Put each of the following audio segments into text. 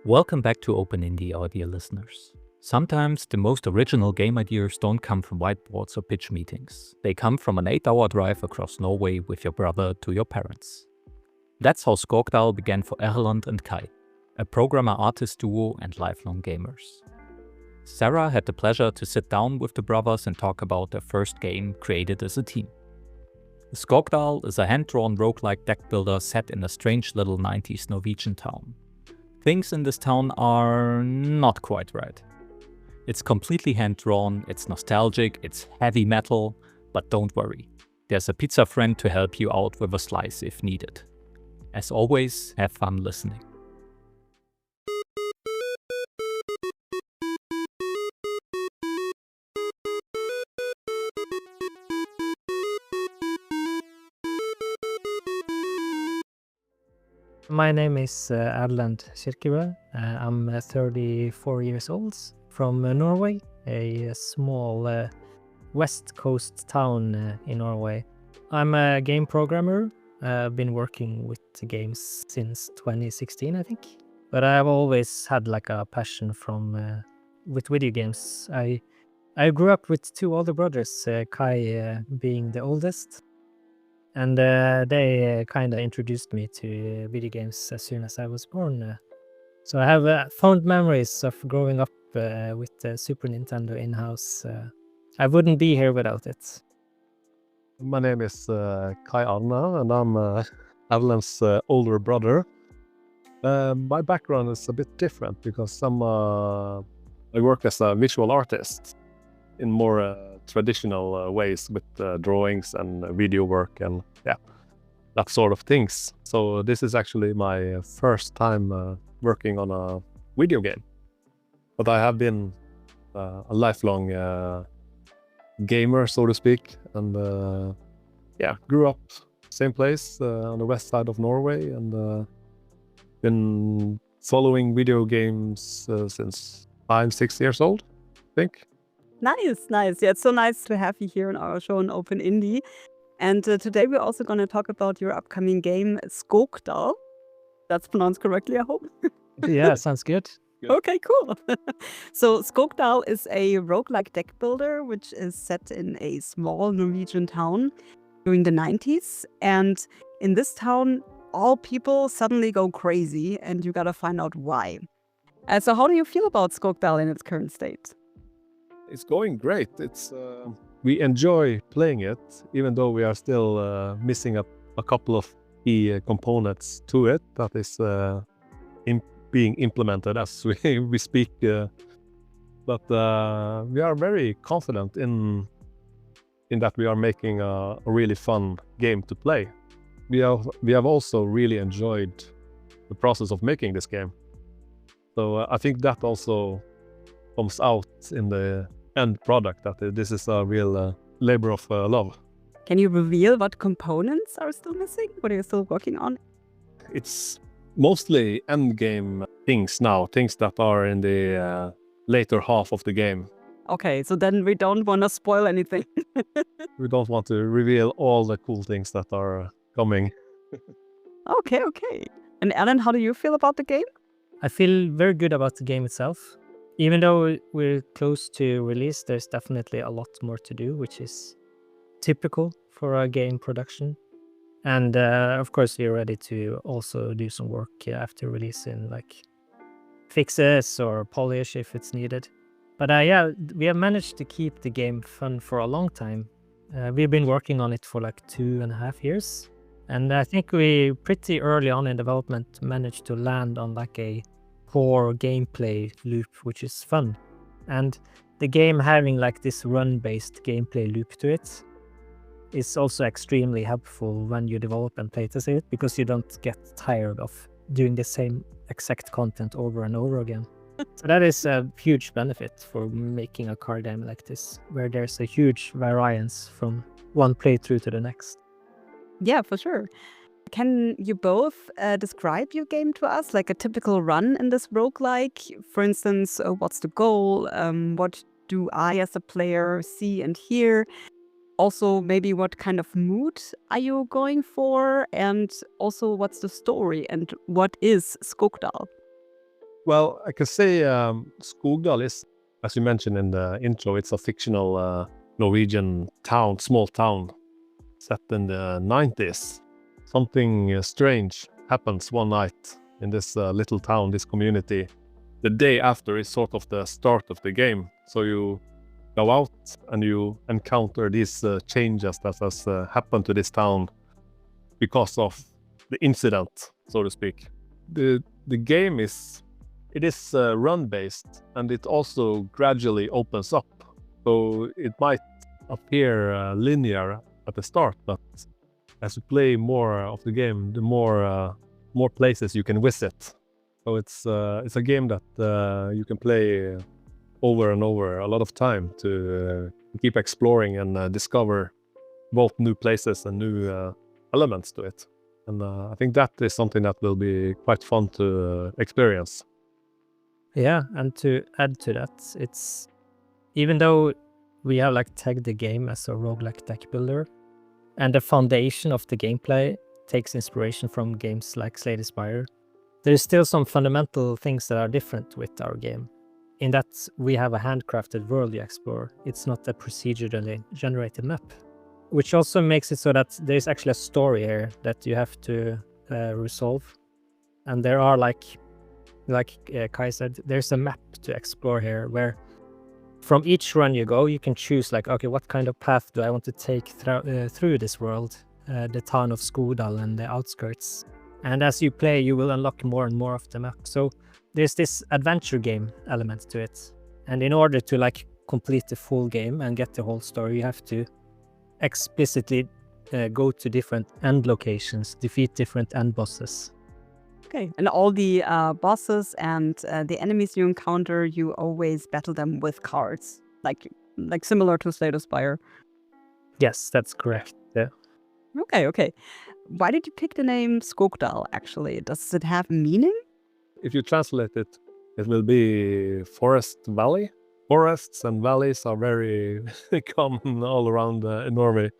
Welcome back to Open Indie, our dear listeners. Sometimes the most original game ideas don't come from whiteboards or pitch meetings. They come from an 8-hour drive across Norway with your brother to your parents. That's how Skogdal began for Erlend and Kay, a programmer-artist duo and lifelong gamers. Sarah had the pleasure to sit down with the brothers and talk about their first game created as a team. Skogdal is a hand-drawn roguelike deck builder set in a strange little 90s Norwegian town. Things in this town are not quite right. It's completely hand-drawn, it's nostalgic, it's heavy metal, but don't worry. There's a pizza friend to help you out with a slice if needed. As always, have fun listening. My name is Erlend Kirkebøe. I'm 34 years old from Norway, a small west coast town in Norway. I'm a game programmer. I've been working with games since 2016, I think. But I've always had like a passion with video games. I grew up with two older brothers, Kai being the oldest. And they kind of introduced me to video games as soon as I was born. So I have fond memories of growing up with the Super Nintendo in-house. I wouldn't be here without it. My name is Kai Arne, and I'm Erlend's older brother. My background is a bit different because I work as a visual artist in more traditional ways with drawings and video work and that sort of things. So this is actually my first time working on a video game. But I have been a lifelong gamer, so to speak, and grew up same place on the west side of Norway, and been following video games since 5-6 years old, I think. Nice. Yeah, it's so nice to have you here on our show on Open Indie. And today we're also going to talk about your upcoming game, Skogdal. That's pronounced correctly, I hope. Yeah, sounds good. Okay, cool. So Skogdal is a roguelike deck builder, which is set in a small Norwegian town during the 90s. And in this town, all people suddenly go crazy, and you got to find out why. So how do you feel about Skogdal in its current state? It's going great. We enjoy playing it, even though we are still missing a couple of key components to it that is being implemented as we speak. But we are very confident in that we are making a really fun game to play. We have also really enjoyed the process of making this game. So I think that also comes out in the end product, that this is a real labor of love. Can you reveal what components are still missing? What are you still working on? It's mostly end game things now, things that are in the later half of the game. Okay, so then we don't want to spoil anything. We don't want to reveal all the cool things that are coming. Okay. And Erlend, how do you feel about the game? I feel very good about the game itself. Even though we're close to release, there's definitely a lot more to do, which is typical for a game production. And of course, we're ready to also do some work after releasing, like fixes or polish if it's needed. But we have managed to keep the game fun for a long time. We've been working on it for like 2.5 years. And I think we pretty early on in development managed to land on like a core gameplay loop, which is fun. And the game having like this run-based gameplay loop to it is also extremely helpful when you develop and playtest it, because you don't get tired of doing the same exact content over and over again. So that is a huge benefit for making a card game like this, where there's a huge variance from one playthrough to the next. Yeah, for sure. Can you both describe your game to us, like a typical run in this roguelike? For instance, what's the goal? What do I as a player see and hear? Also, maybe what kind of mood are you going for? And also, what's the story and what is Skogdal? Well, I can say Skogdal is, as you mentioned in the intro, it's a fictional Norwegian town, small town, set in the 90s. Something strange happens one night in this little town, this community. The day after is sort of the start of the game. So you go out and you encounter these changes that has happened to this town because of the incident, so to speak. The game is run-based, and it also gradually opens up. So it might appear linear at the start, but as you play more of the game, the more places you can visit. So it's a game that you can play over and over a lot of time to keep exploring and discover both new places and new elements to it. And I think that is something that will be quite fun to experience. Yeah, and to add to that, it's even though we have like tagged the game as a roguelike deck builder, and the foundation of the gameplay takes inspiration from games like Slay the Spire, there's still some fundamental things that are different with our game. In that we have a handcrafted world you explore. It's not a procedurally generated map, which also makes it so that there's actually a story here that you have to resolve. And there are like Kai said, there's a map to explore here where from each run you go, you can choose like, okay, what kind of path do I want to take through this world, the town of Skogdal and the outskirts. And as you play, you will unlock more and more of the map. So there's this adventure game element to it. And in order to like complete the full game and get the whole story, you have to explicitly go to different end locations, defeat different end bosses. Okay, and all the bosses and the enemies you encounter, you always battle them with cards, like similar to Slay the Spire. Yes, that's correct. Yeah. Okay. Why did you pick the name Skogdal, actually? Does it have meaning? If you translate it, it will be forest valley. Forests and valleys are very common all around Norway,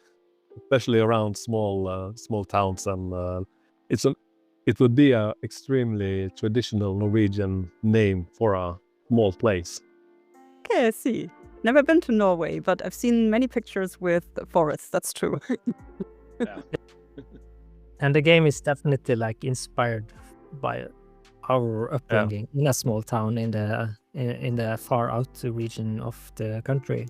especially around small towns, and it would be an extremely traditional Norwegian name for a small place. Okay, I see. Never been to Norway, but I've seen many pictures with forests. That's true. Yeah. And the game is definitely like inspired by our upbringing in a small town in the far out region of the country.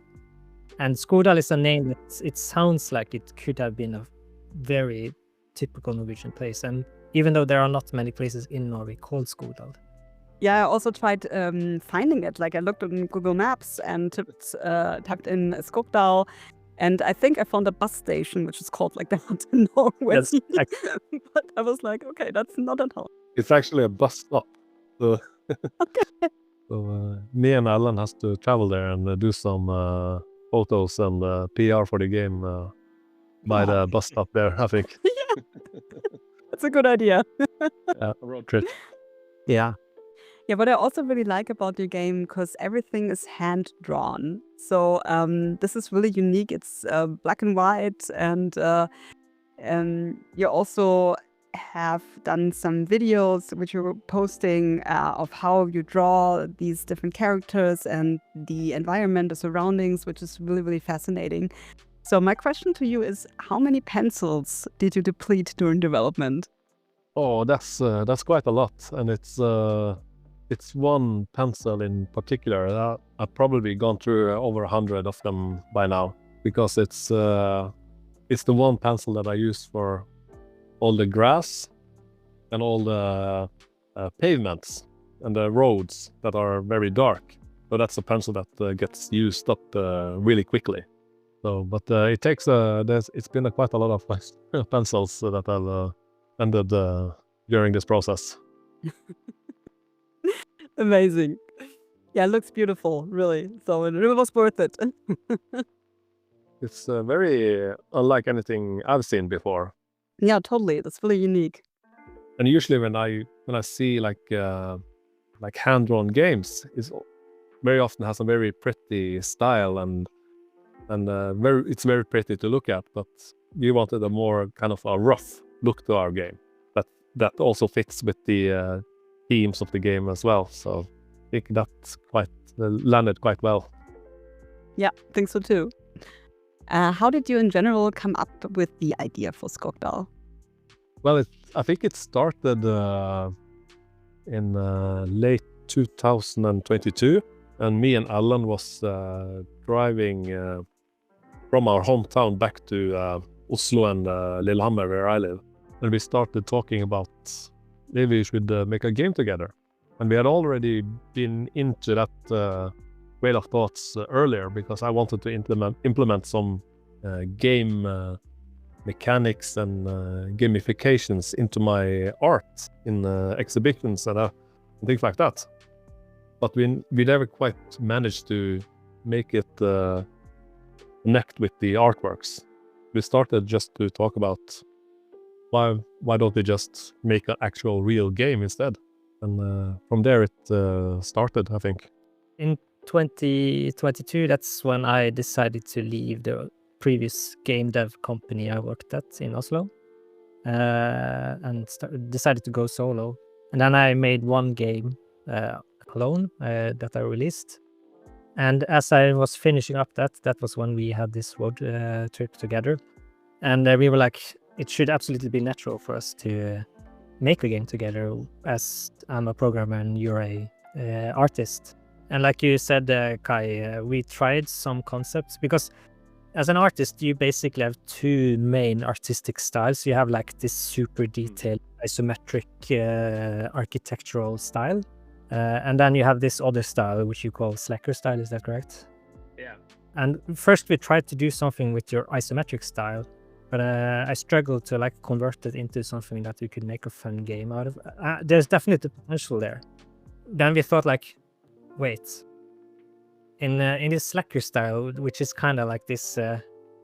And Skogdal is a name that it sounds like it could have been a very typical Norwegian place. And even though there are not many places in Norway called Skogdal. Yeah, I also tried finding it. Like I looked on Google Maps and typed in Skogdal, and I think I found a bus station which is called like that in Norway. Yes, But I was like, okay, that's not at all. It's actually a bus stop. So, Okay. so me and Erlend has to travel there and do some photos and PR for the game by the bus stop there, I think. Yeah, that's a good idea. Yeah, a road trip. Yeah. Yeah, what I also really like about your game, because everything is hand drawn. So this is really unique. It's black and white, and you also have done some videos which you're posting of how you draw these different characters and the environment, the surroundings, which is really, really fascinating. So my question to you is, how many pencils did you deplete during development? Oh, that's quite a lot, and it's one pencil in particular. I've probably gone through over 100 of them by now, because it's the one pencil that I use for all the grass and all the pavements and the roads that are very dark. So that's a pencil that gets used up really quickly. So, but it takes it's been quite a lot of pencils that I've ended during this process. Amazing. Yeah, it looks beautiful, really. So it really was worth it. It's very unlike anything I've seen before. Yeah, totally. That's really unique. And usually when I see like hand-drawn games, it's very often has a very pretty style and it's very pretty to look at. But we wanted a more kind of a rough look to our game that also fits with the themes of the game as well. So I think that's landed quite well. Yeah, I think so too. How did you in general come up with the idea for Skogdal? Well, I think it started in late 2022, and me and Erlend was driving from our hometown back to Oslo and Lillehammer, where I live. And we started talking about maybe we should make a game together. And we had already been into that trail of thoughts earlier, because I wanted to implement some game mechanics and gamifications into my art in exhibitions and things like that. But we never quite managed to make it connect with the artworks. We started just to talk about why don't we just make an actual real game instead? And from there it started, I think. In 2022, that's when I decided to leave the previous game dev company I worked at in Oslo, and decided to go solo. And then I made one game alone that I released. And as I was finishing up that was when we had this road trip together. And we were like, it should absolutely be natural for us to make a game together, as I'm a programmer and you're a artist. And like you said, Kai, we tried some concepts, because as an artist, you basically have two main artistic styles. You have like this super detailed isometric architectural style. And then you have this other style, which you call slacker style. Is that correct? Yeah. And first we tried to do something with your isometric style, but I struggled to like convert it into something that we could make a fun game out of. There's definitely potential there. Then we thought like, wait, in this slacker style, which is kind of like this,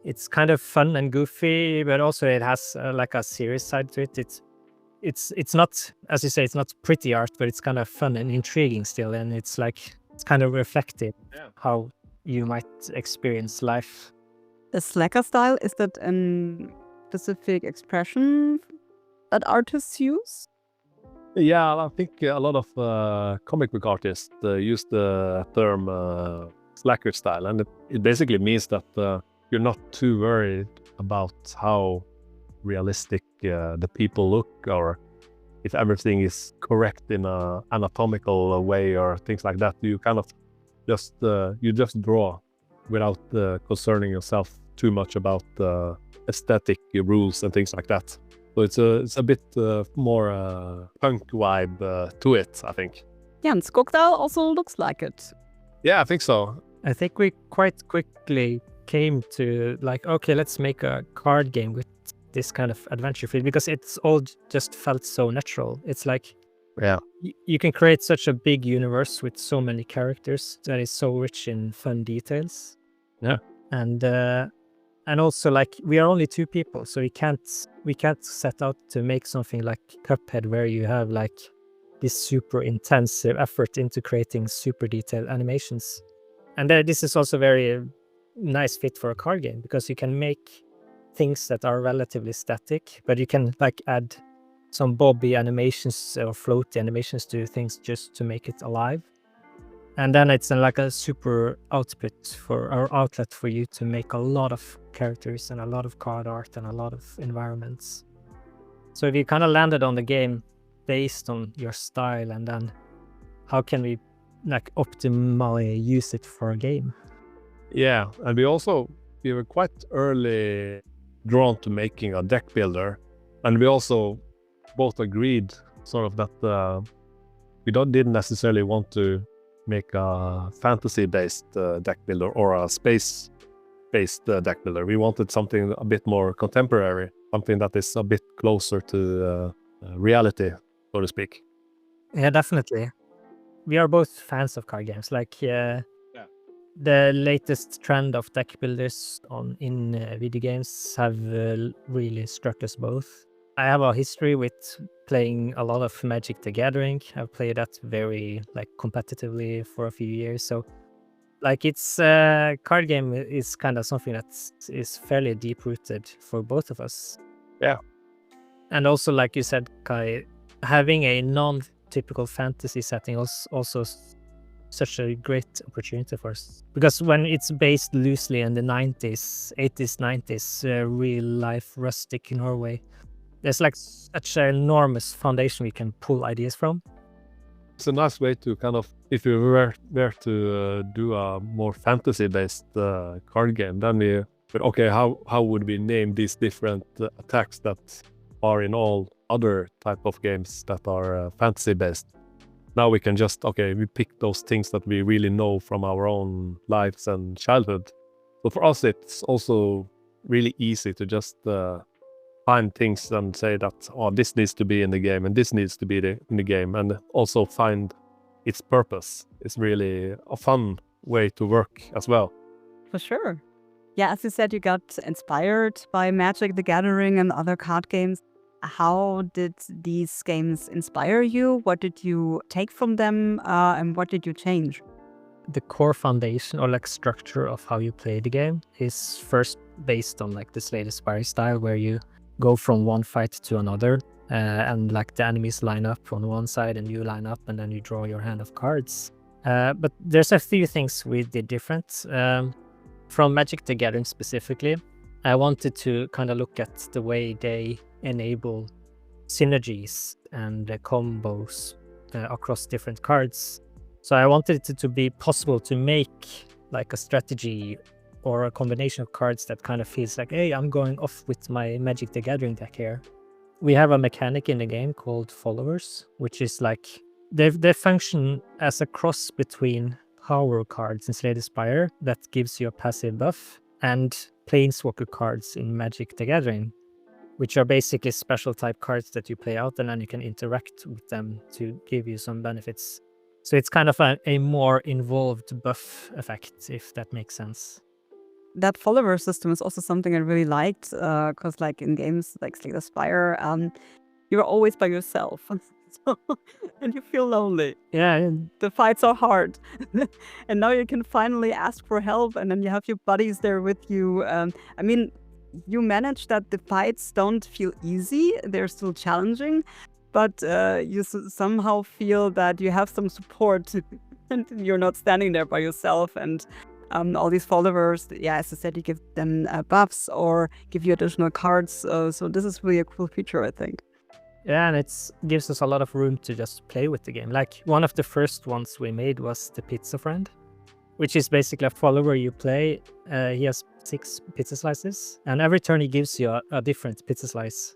it's kind of fun and goofy, but also it has like a serious side to it. It's not, as you say, it's not pretty art, but it's kind of fun and intriguing still, and it's kind of reflective how you might experience life. The slacker style, is that a specific expression that artists use? Yeah, I think a lot of comic book artists use the term slacker style, and it basically means that you're not too worried about how realistic the people look, or if everything is correct in a anatomical way or things like that. You kind of just draw without concerning yourself too much about aesthetic rules and things like that. So it's a bit more punk vibe to it, I think. Yeah, and Skogdal also looks like it. Yeah, I think so. I think we quite quickly came to like, okay, let's make a card game with this kind of adventure feel, because it's all just felt so natural. It's like, yeah, you can create such a big universe with so many characters that is so rich in fun details. Yeah. And also like we are only two people, so we can't set out to make something like Cuphead, where you have like this super intensive effort into creating super detailed animations. And this is also very nice fit for a card game, because you can make things that are relatively static, but you can like add some bobby animations or floaty animations to things just to make it alive. And then it's like a super outlet for you to make a lot of characters and a lot of card art and a lot of environments. So we kind of landed on the game based on your style, and then how can we like optimally use it for a game? Yeah, and we were quite early drawn to making a deck builder, and we also both agreed sort of that we didn't necessarily want to make a fantasy-based deck builder or a space-based deck builder. We wanted something a bit more contemporary, something that is a bit closer to reality, so to speak. Yeah, definitely. We are both fans of card games. Like the latest trend of deck builders in video games have really struck us both. I have a history with playing a lot of Magic the Gathering. I've played that very like competitively for a few years. So like it's card game is kind of something that is fairly deep rooted for both of us. Yeah. And also, like you said, Kai, having a typical fantasy setting, also such a great opportunity for us. Because when it's based loosely in the 90s, 80s, 90s, real life rustic Norway, there's like such an enormous foundation we can pull ideas from. It's a nice way to kind of, if you were to do a more fantasy-based card game, then okay, how would we name these different attacks that are in all other type of games that are fantasy-based? Now we can just, we pick those things that we really know from our own lives and childhood. So for us, it's also really easy to just find things and say that, this needs to be in the game and this needs to be in the game, and also find its purpose. It's really a fun way to work as well. For sure. Yeah, as you said, you got inspired by Magic the Gathering and other card games. How did these games inspire you? What did you take from them, and what did you change? The core foundation or like structure of how you play the game is first based on like the Slay the Spire style, where you go from one fight to another, and like the enemies line up on one side and you line up, and then you draw your hand of cards. But there's a few things we did different. From Magic the Gathering specifically, I wanted to kind of look at the way they enable synergies and combos across different cards. So I wanted it to be possible to make like a strategy or a combination of cards that kind of feels like, hey, I'm going off with my Magic the Gathering deck here. We have a mechanic in the game called followers, which is like, they function as a cross between power cards in Slay the Spire that gives you a passive buff, and planeswalker cards in Magic the Gathering, which are basically special type cards that you play out, and then you can interact with them to give you some benefits. So it's kind of a more involved buff effect, if that makes sense. That follower system is also something I really liked, because like in games like Slay the Spire, you're always by yourself. And you feel lonely. Yeah. The fights are hard. And now you can finally ask for help, and then you have your buddies there with you. I mean, you manage that the fights don't feel easy. They're still challenging, but you somehow feel that you have some support and you're not standing there by yourself. And all these followers, as I said, you give them buffs or give you additional cards. So this is really a cool feature, I think. Yeah, and it gives us a lot of room to just play with the game. Like one of the first ones we made was the Pizza Friend, which is basically a follower you play. He has 6 pizza slices, and every turn he gives you a different pizza slice.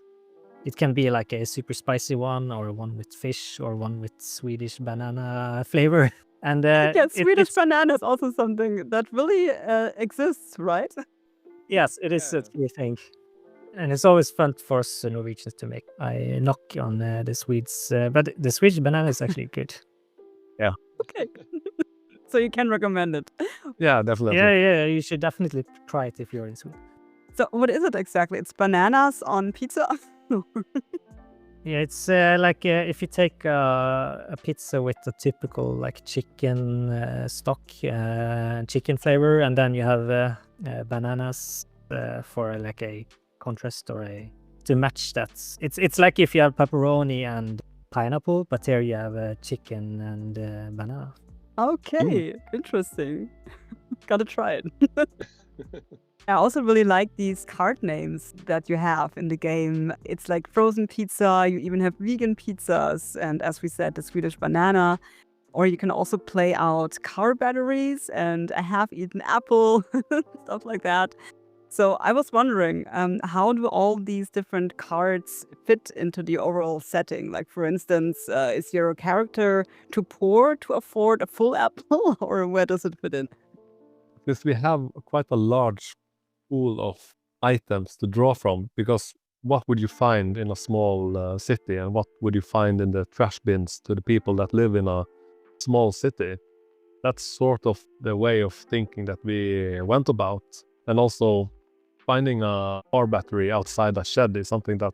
It can be like a super spicy one, or one with fish, or one with Swedish banana flavor. And Swedish banana is also something that really exists, right? Yes, it is a true thing. And it's always fun for us Norwegians to make a knock on the Swedes. But the Swedish banana is actually good. Yeah. Okay. So you can recommend it. Yeah, definitely. Yeah, you should definitely try it if you're in Sweden. So what is it exactly? It's bananas on pizza? Yeah, it's like if you take a pizza with a typical like chicken stock, chicken flavor, and then you have bananas for like a contrast or to match that. It's like if you have pepperoni and pineapple, but here you have chicken and banana. Okay, interesting. Gotta try it. I also really like these card names that you have in the game. It's like frozen pizza, you even have vegan pizzas, and as we said, the Swedish banana. Or you can also play out car batteries and a half-eaten apple, stuff like that. So I was wondering, how do all these different cards fit into the overall setting? Like, for instance, is your character too poor to afford a full apple, or where does it fit in? Because we have quite a large pool of items to draw from, because what would you find in a small city, and what would you find in the trash bins to the people that live in a small city? That's sort of the way of thinking that we went about. And also finding a car battery outside a shed is something that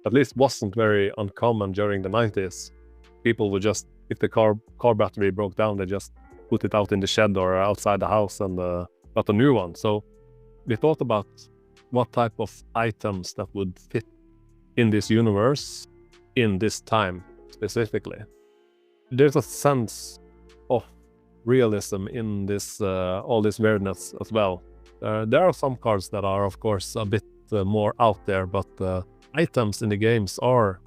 at least wasn't very uncommon during the 90s. People would just, if the car battery broke down, they just put it out in the shed or outside the house and got a new one. So we thought about what type of items that would fit in this universe in this time specifically. there's a sense of realism in this all this weirdness as well. There are some cards that are, of course, a bit more out there, but items in the games are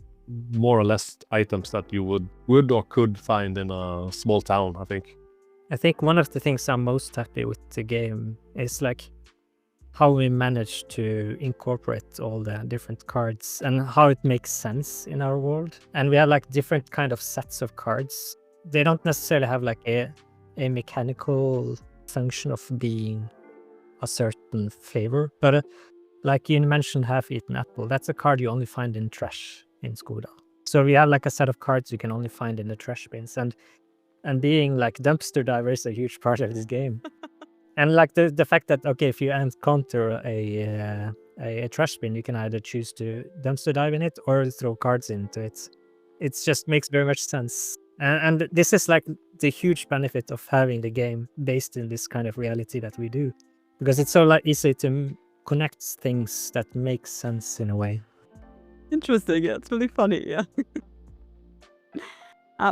more or less items that you would or could find in a small town, I think. I think one of the things I'm most happy with the game is like how we managed to incorporate all the different cards and how it makes sense in our world. And we have like different kind of sets of cards. They don't necessarily have like a mechanical function of being a certain flavor, but like you mentioned half-eaten apple, that's a card you only find in trash in Skogdal. So we have like a set of cards you can only find in the trash bins, and being like dumpster diver is a huge part of this game. And like the fact that, okay, if you encounter a trash bin, you can either choose to dumpster dive in it or throw cards into it. It just makes very much sense. And this is like the huge benefit of having the game based in this kind of reality that we do, because it's so like easy to connect things that make sense in a way. Interesting. Yeah, it's really funny. Yeah.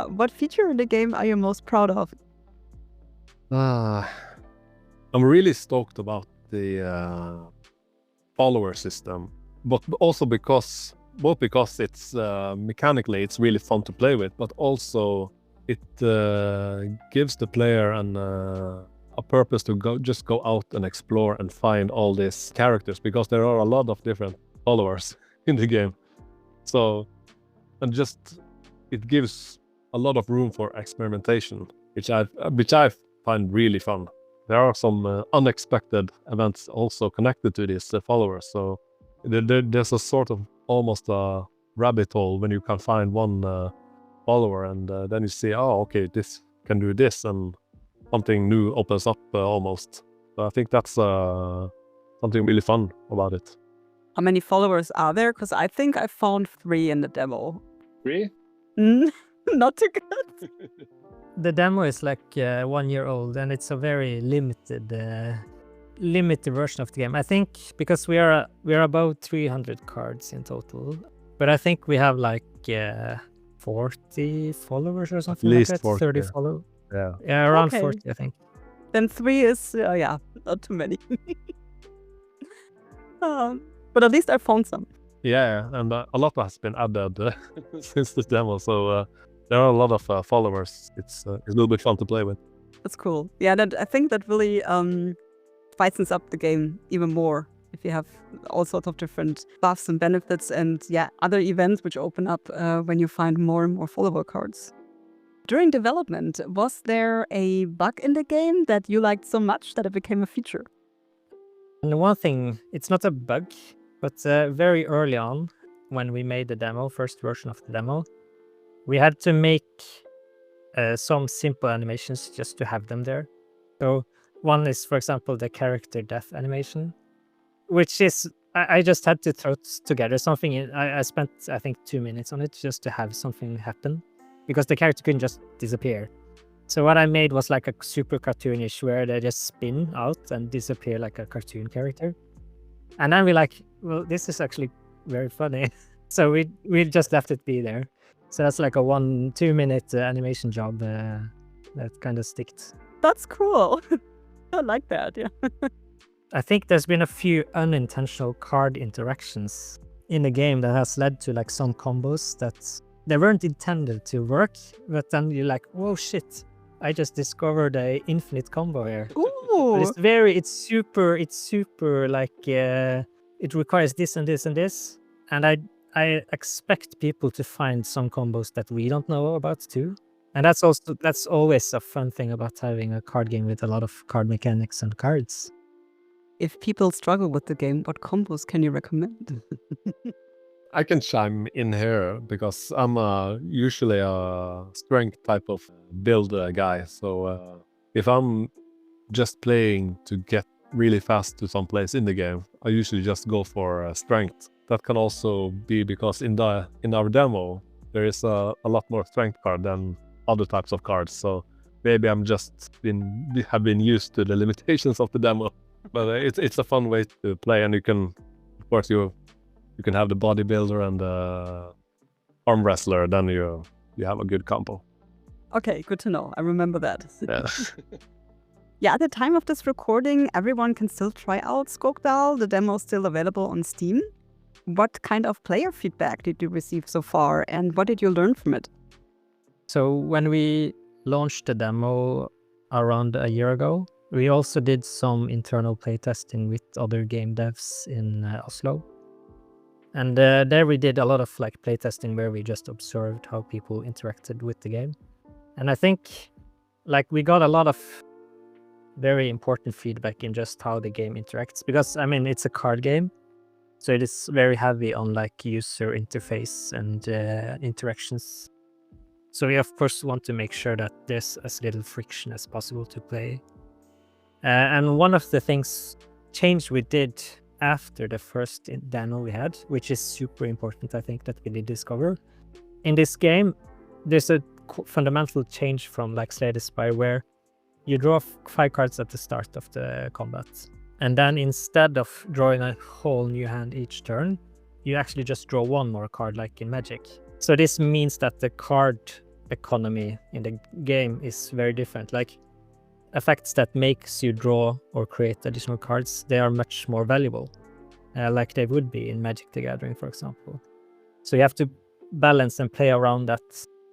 What feature in the game are you most proud of? I'm really stoked about the follower system, but also because it's mechanically it's really fun to play with, but also it gives the player a purpose to go out and explore and find all these characters, because there are a lot of different followers in the game. So, and just it gives a lot of room for experimentation, which I find really fun. There are some unexpected events also connected to these followers. So there's a sort of almost a rabbit hole when you can find one follower, and then you see, oh, okay, this can do this, and something new opens up almost. So I think that's something really fun about it. How many followers are there? Because I think I found 3 in the demo. 3? Not too good. The demo is like 1 year old, and it's a very limited version of the game. I think because we are about 300 cards in total, but I think we have like 40 followers or something. At least like that. 40. 30 followers. Yeah, around Okay. 40, I think. Then 3 is, not too many. But at least I found some. Yeah, and a lot has been added since the demo, so there are a lot of followers. It's a little bit fun to play with. That's cool. Yeah, I think that really spicens up the game even more if you have all sorts of different buffs and benefits and other events which open up when you find more and more follower cards. During development, was there a bug in the game that you liked so much that it became a feature? And one thing, it's not a bug, but very early on, when we made the demo, first version of the demo, we had to make some simple animations just to have them there. So one is, for example, the character death animation, which is, I just had to throw together something. I spent, I think, 2 minutes on it just to have something happen, because the character couldn't just disappear. So what I made was like a super cartoonish, where they just spin out and disappear like a cartoon character. And then we're like, well, this is actually very funny. So we just left it be there. So that's like a 1-2 minute animation job that kind of sticked. That's cool. I like that, yeah. I think there's been a few unintentional card interactions in the game that has led to like some combos that they weren't intended to work, but then you're like, whoa, shit, I just discovered a infinite combo here. Ooh. But it's super like, it requires this and this and this. And I expect people to find some combos that we don't know about too. And that's always a fun thing about having a card game with a lot of card mechanics and cards. If people struggle with the game, what combos can you recommend? I can chime in here because I'm usually a strength type of build guy. So if I'm just playing to get really fast to some place in the game, I usually just go for strength. That can also be because in our demo there is a lot more strength card than other types of cards. So maybe I'm just have been used to the limitations of the demo. But it's a fun way to play, and you can, of course, you can have the bodybuilder and the arm wrestler. Then you have a good combo. Okay, good to know. I remember that. Yeah. Yeah, at the time of this recording, everyone can still try out Skogdal. The demo is still available on Steam. What kind of player feedback did you receive so far, and what did you learn from it? So when we launched the demo around a year ago, we also did some internal playtesting with other game devs in Oslo. And there we did a lot of like playtesting where we just observed how people interacted with the game. And I think like we got a lot of very important feedback in just how the game interacts, because I mean it's a card game, so it is very heavy on like user interface and interactions. So we of course want to make sure that there's as little friction as possible to play. And one of the things change we did after the first demo we had, which is super important, I think, that we did discover. In this game, there's a fundamental change from like Slay the Spire, where you draw 5 cards at the start of the combat. And then instead of drawing a whole new hand each turn, you actually just draw 1 more card like in Magic. So this means that the card economy in the game is very different. Like effects that makes you draw or create additional cards, they are much more valuable, like they would be in Magic the Gathering, for example. So you have to balance and play around that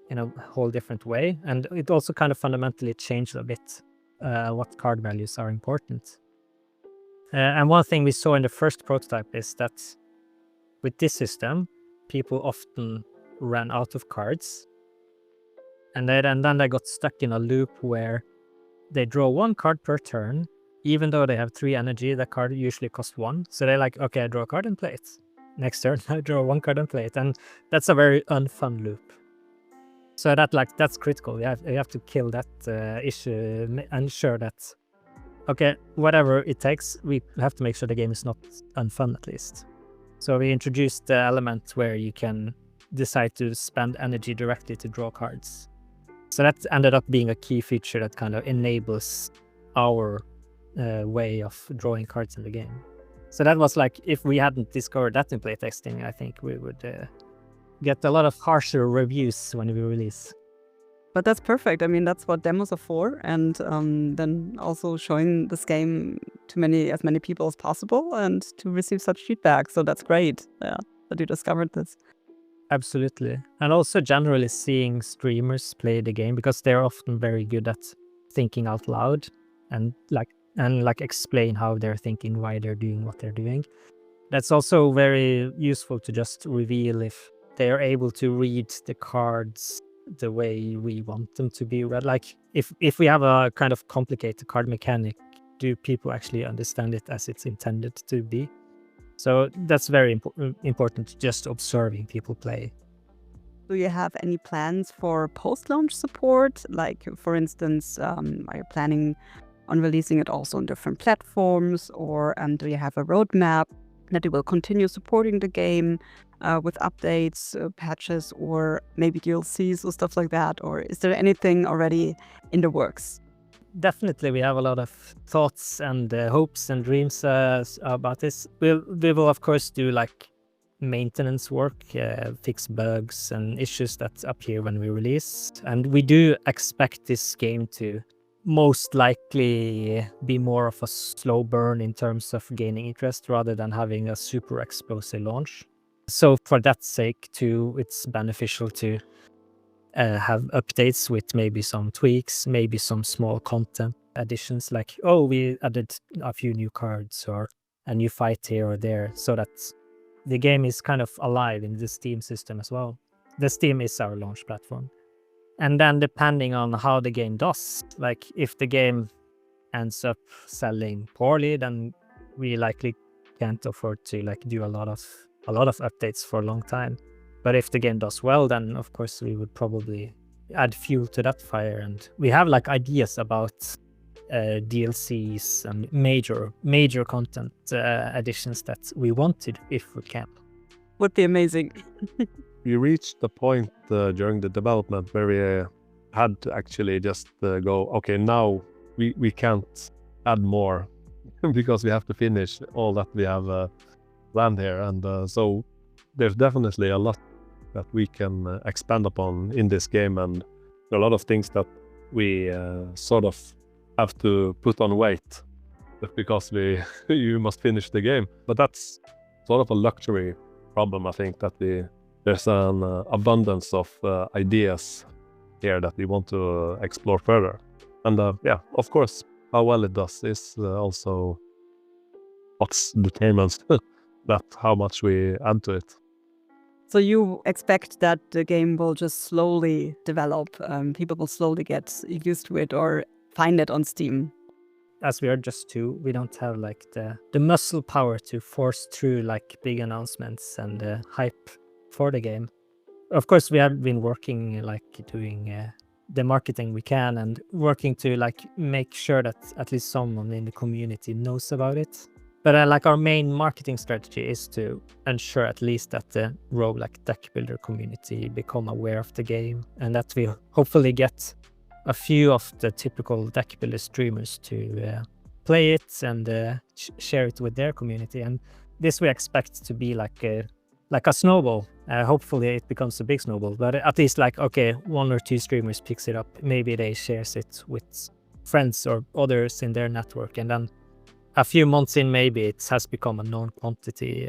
in a whole different way. And it also kind of fundamentally changed a bit what card values are important. And one thing we saw in the first prototype is that with this system, people often ran out of cards. And then they got stuck in a loop where they draw 1 card per turn. Even though they have 3 energy, that card usually costs 1. So they're like, okay, I draw a card and play it. Next turn, I draw 1 card and play it. And that's a very unfun loop. So that's critical. You have to kill that issue, ensure that, okay, whatever it takes, we have to make sure the game is not unfun at least. So we introduced the element where you can decide to spend energy directly to draw cards. So that ended up being a key feature that kind of enables our way of drawing cards in the game. So that was like, if we hadn't discovered that in playtesting, I think we would get a lot of harsher reviews when we release. But that's perfect. I mean, that's what demos are for, and then also showing this game to as many people as possible and to receive such feedback. So that's great, yeah, that you discovered this. Absolutely. And also generally seeing streamers play the game, because they're often very good at thinking out loud and explain how they're thinking, why they're doing what they're doing. That's also very useful to just reveal if they are able to read the cards the way we want them to be read. Like if we have a kind of complicated card mechanic, do people actually understand it as it's intended to be? So that's very important, just observing people play. Do you have any plans for post-launch support? Like, for instance, are you planning on releasing it also on different platforms, or do you have a roadmap that you will continue supporting the game with updates, patches, or maybe DLCs or stuff like that? Or is there anything already in the works? Definitely, we have a lot of thoughts and hopes and dreams about this. We will of course do like maintenance work, fix bugs and issues that appear when we release. And we do expect this game to most likely be more of a slow burn in terms of gaining interest rather than having a super explosive launch. So for that sake too, it's beneficial to have updates with maybe some tweaks, maybe some small content additions, like, oh, we added a few new cards or a new fight here or there, so that the game is kind of alive in the Steam system as well. The Steam is our launch platform. And then depending on how the game does, like if the game ends up selling poorly, then we likely can't afford to like do a lot of updates for a long time. But if the game does well, then of course we would probably add fuel to that fire. And we have like ideas about DLCs and major content additions that we want to do if we can. Would be amazing. We reached the point during the development where we had to actually just go, okay, now we can't add more because we have to finish all that we have planned here. And so there's definitely a lot that we can expand upon in this game. And a lot of things that we sort of have to put on weight because you must finish the game. But that's sort of a luxury problem, I think, that there's an abundance of ideas here that we want to explore further. And of course, how well it does is also what determines that how much we add to it. So you expect that the game will just slowly develop, people will slowly get used to it or find it on Steam? As we are just two, we don't have like the muscle power to force through like big announcements and hype for the game. Of course, we have been working like doing the marketing we can and working to like make sure that at least someone in the community knows about it. But like our main marketing strategy is to ensure at least that the roguelike deck builder community become aware of the game, and that we hopefully get a few of the typical deck builder streamers to play it and share it with their community. And this we expect to be like a snowball. Hopefully it becomes a big snowball, but at least like, okay, 1 or 2 streamers picks it up. Maybe they shares it with friends or others in their network. And then a few months in, maybe it has become a known quantity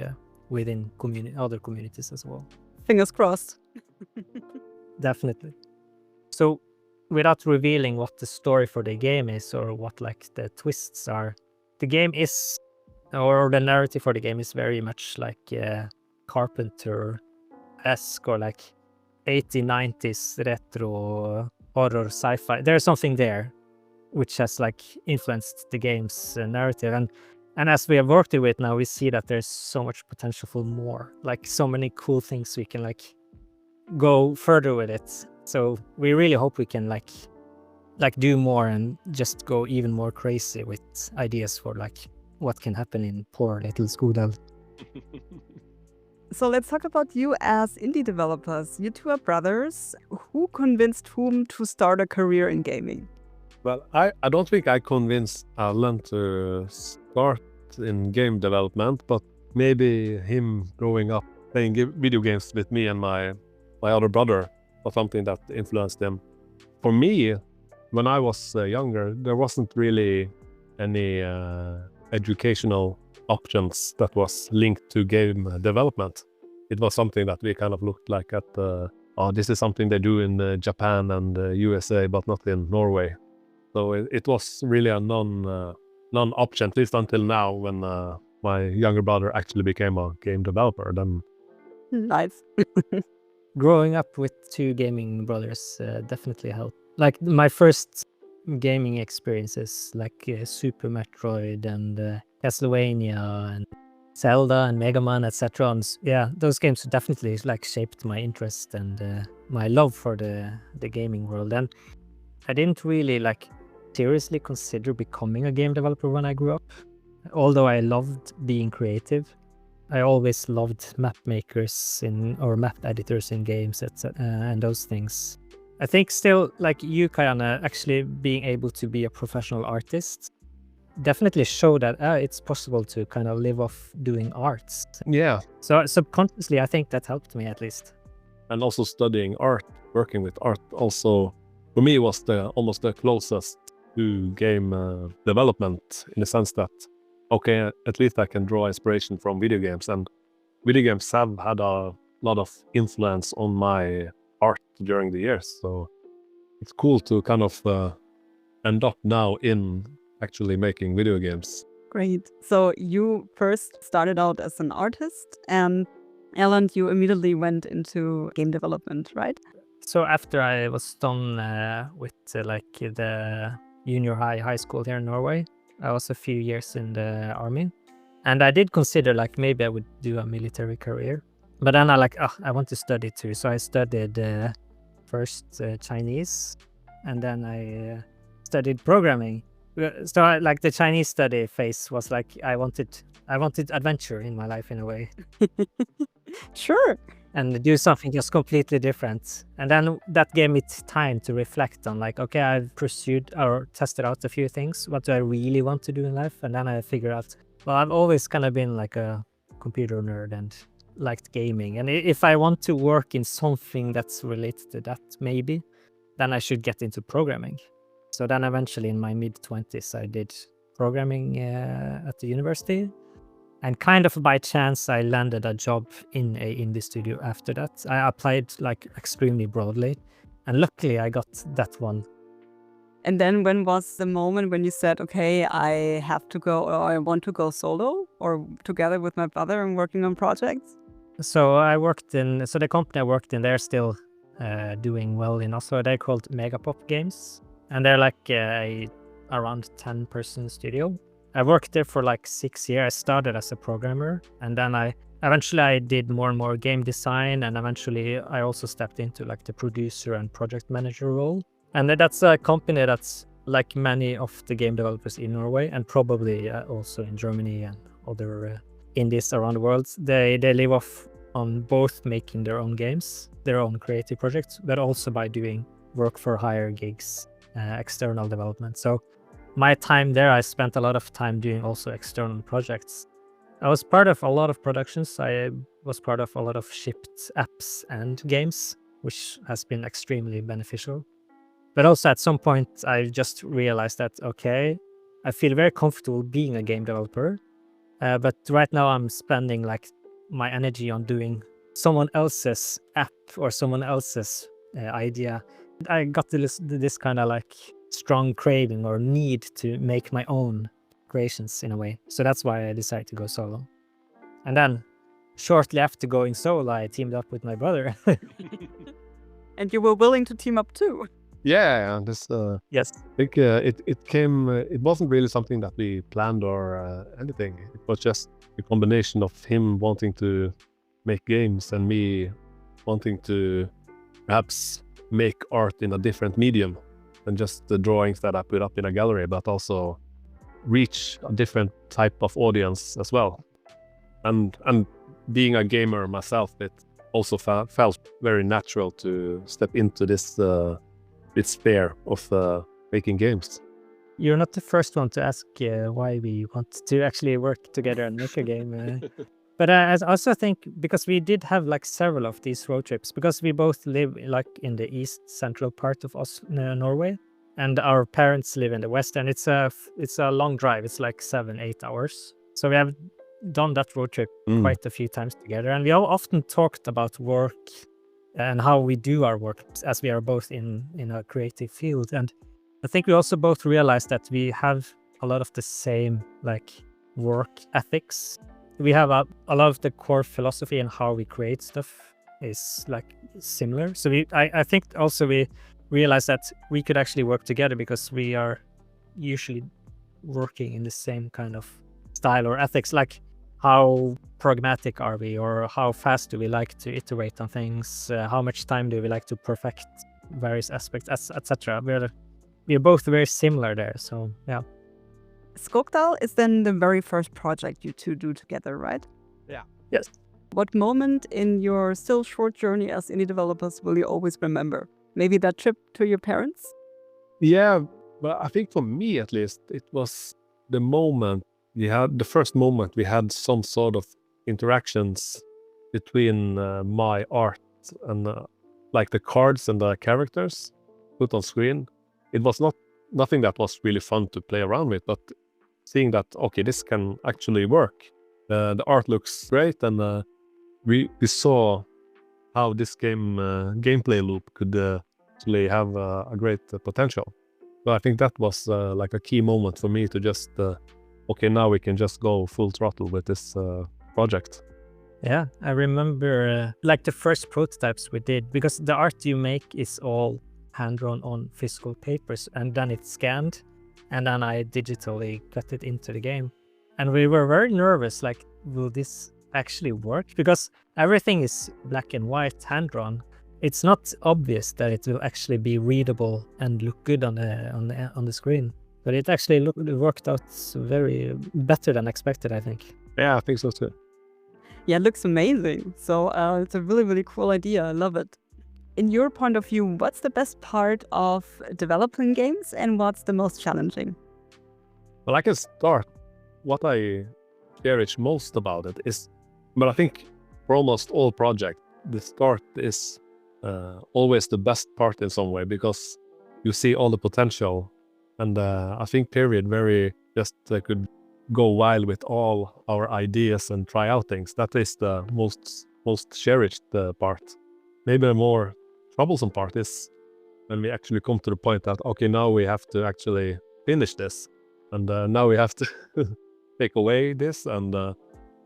within other communities as well. Fingers crossed. Definitely. So without revealing what the story for the game is or what like the twists are, the game is, or the narrative for the game is very much like Carpenter-esque or like 80s, 90s retro horror sci-fi. There's something there which has like influenced the game's narrative. And as we have worked with now, we see that there's so much potential for more, like so many cool things we can like go further with it. So we really hope we can like do more and just go even more crazy with ideas for like what can happen in poor little Skogdal. So let's talk about you as indie developers. You two are brothers. Who convinced whom to start a career in gaming? Well, I don't think I convinced Erlend to start in game development, but maybe him growing up playing video games with me and my other brother was something that influenced him. For me, when I was younger, there wasn't really any educational options that was linked to game development. It was something that we kind of looked like at, this is something they do in Japan and USA, but not in Norway. So it was really a non-option, at least until now, when my younger brother actually became a game developer. Then Nice. Growing up with 2 gaming brothers definitely helped. Like my first gaming experiences, like Super Metroid and Castlevania and Zelda and Mega Man, etc. And yeah, those games definitely like shaped my interest and my love for the gaming world. And I didn't really like seriously consider becoming a game developer when I grew up. Although I loved being creative, I always loved map makers or map editors in games, etc. And those things. I think still, like you, Kayana, actually being able to be a professional artist definitely show that it's possible to kind of live off doing arts. yeah, So subconsciously, I think that helped me at least. and also studying art, working with art, also for me was almost the closest to game development, in the sense that, okay, at least I can draw inspiration from video games, and video games have had a lot of influence on my art during the years. So it's cool to kind of end up now in actually making video games. Great. So you first started out as an artist, and Erlend, you immediately went into game development, right? So after I was done with like the junior high school here in Norway, I was a few years in the army, and I did consider like maybe I would do a military career. But then I want to study too, so I studied first Chinese, and then I studied programming. So like the Chinese study phase was like I wanted adventure in my life in a way. Sure. And do something just completely different. And then that gave me time to reflect on like, okay, I've pursued or tested out a few things. What do I really want to do in life? And then I figured out, well, I've always kind of been like a computer nerd and liked gaming. And if I want to work in something that's related to that, maybe. then I should get into programming. So then eventually in my mid-20s, I did programming at the university. And kind of by chance, I landed a job in a indie studio after that. I applied like extremely broadly. And luckily, I got that one. And then when was the moment when you said, okay, I have to go, or I want to go solo or together with my brother and working on projects? So the company I worked in, they're still doing well in Oslo. They're called Megapop Games. And they're like around 10-person studio. I worked there for like 6 years. I started as a programmer, and then eventually I did more and more game design, and eventually I also stepped into like the producer and project manager role. And that's a company that's like many of the game developers in Norway, and probably also in Germany and other indies around the world. They live off on both making their own games, their own creative projects, but also by doing work for hire gigs, external development. So my time there, I spent a lot of time doing also external projects. I was part of a lot of productions. I was part of a lot of shipped apps and games, which has been extremely beneficial. But also at some point, I just realized that, okay, I feel very comfortable being a game developer. But right now I'm spending like my energy on doing someone else's app or someone else's idea. I got this kind of like strong craving or need to make my own creations in a way. So that's why I decided to go solo. And then shortly after going solo, I teamed up with my brother. And you were willing to team up too. Yeah, this Yes. I think it came. It wasn't really something that we planned or anything. It was just a combination of him wanting to make games and me wanting to perhaps make art in a different medium than just the drawings that I put up in a gallery, but also reach a different type of audience as well. And being a gamer myself, it also felt very natural to step into this sphere of making games. You're not the first one to ask why we want to actually work together and make a game. But I also think because we did have like several of these road trips, because we both live like in the east central part of Norway, and our parents live in the west, and it's a long drive. It's like 7-8 hours. So we have done that road trip quite a few times together, and we all often talked about work and how we do our work, as we are both in a creative field. And I think we also both realized that we have a lot of the same like work ethics. We have a lot of the core philosophy and how we create stuff is like similar. So I think also we realized that we could actually work together because we are usually working in the same kind of style or ethics, like how pragmatic are we, or how fast do we like to iterate on things, how much time do we like to perfect various aspects, etc. We're both very similar there, so yeah. Skogdal is then the very first project you two do together, right? Yeah. Yes. What moment in your still short journey as indie developers will you always remember? Maybe that trip to your parents? Yeah, but I think for me at least, it was the first moment we had some sort of interactions between my art and like the cards and the characters put on screen. It was nothing that was really fun to play around with, but seeing that, okay, this can actually work. The art looks great, and we saw how this gameplay loop could actually have a great potential. So I think that was like a key moment for me to just, okay, now we can just go full throttle with this project. Yeah, I remember like the first prototypes we did, because the art you make is all hand-drawn on physical papers, and then it's scanned, and then I digitally cut it into the game. And we were very nervous, like, will this actually work? Because everything is black and white, hand-drawn. It's not obvious that it will actually be readable and look good on the screen. But it actually worked out very better than expected, I think. Yeah, I think so too. Yeah, it looks amazing. So it's a really, really cool idea. I love it. In your point of view, what's the best part of developing games and what's the most challenging? Well, I can start. What I cherish most about it is, but I think for almost all projects, the start is always the best part in some way, because you see all the potential. And I think period very just could go wild with all our ideas and try out things. That is the most cherished part. Maybe the more troublesome part is when we actually come to the point that, okay, now we have to actually finish this. And now we have to take away this, and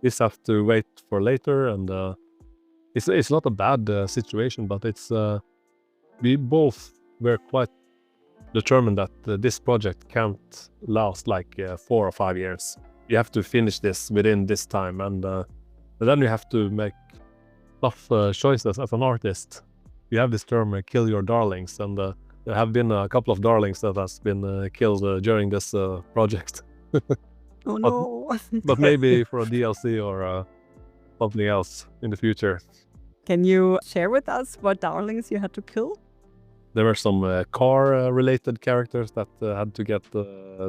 this have to wait for later. And it's not a bad situation, but it's we both were quite determined that this project can't last like 4 or 5 years. You have to finish this within this time, and then you have to make tough choices as an artist. You have this term, kill your darlings, and there have been a couple of darlings that has been killed during this project. Oh no. But maybe for a DLC or something else in the future. Can you share with us what darlings you had to kill? There were some car-related characters that had to get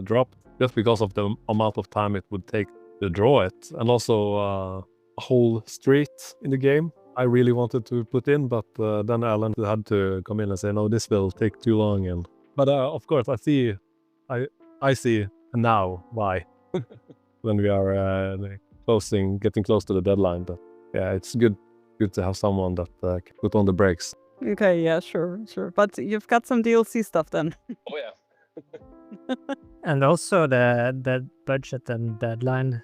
dropped just because of the amount of time it would take to draw it. And also a whole street in the game I really wanted to put in, but then Erlend had to come in and say, no, this will take too long. But of course, I see now why when we are getting close to the deadline. But yeah, it's good to have someone that can put on the brakes. Okay, yeah, sure. But you've got some DLC stuff then. Oh yeah. And also the budget and deadline